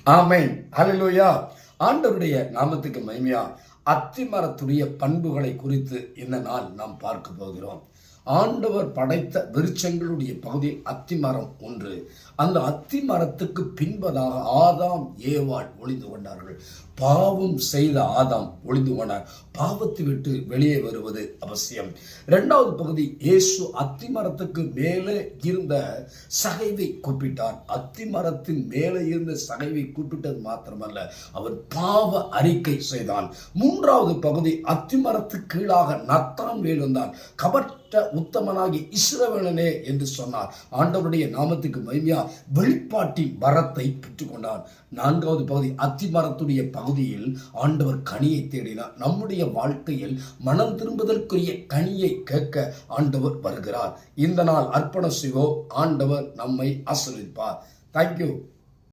ஆமென். ஹல்லேலூயா. ஆண்டவருடைய நாமத்துக்கு மகிமையா. அத்திமரத்துடைய பண்புகளை குறித்து இந்த நாள் நாம் பார்க்க போகிறோம். ஆண்டவர் படைத்த விருட்சங்களுடைய பகுதியில் அத்திமரம் ஒன்று. அந்த அத்திமரத்துக்கு பின்பதாக ஆதாம் ஏவாள் ஒளிந்து கொண்டார்கள். பாவம் செய்த ஆதாம் ஒளிந்து கொண்டார். பாவத்தை விட்டு வெளியே வருவது அவசியம். இரண்டாவது பகுதி, இயேசு அத்திமரத்துக்கு மேலே இருந்த சகைவை கூப்பிட்டார். அத்திமரத்தின் மேலே இருந்த சகைவை கூப்பிட்டது மாத்திரமல்ல, அவன் பாவ அறிக்கை செய்தான். மூன்றாவது பகுதி, அத்திமரத்துக்கு கீழாக நத்தான் வேலுந்தான். கபட்ட உத்தமனாகி இஸ்ரவேலனே என்று சொன்னார். ஆண்டவருடைய நாமத்துக்கு மகிமையா. வெளிப்பாட்டின் வரத்தை பெற்றுக்கொண்டார். நான்காவது பகுதி, அத்திமரத்துடைய பகுதியில் ஆண்டவர் கனியை தேடினார். நம்முடைய வாழ்க்கையில் மனம் திரும்புதற்குரிய கனியை கேட்க ஆண்டவர் வருகிறார். இந்த நாள் அர்ப்பண செய்வோம். ஆண்டவர் நம்மை ஆசீர்வதிப்பார். தேங்க்யூ.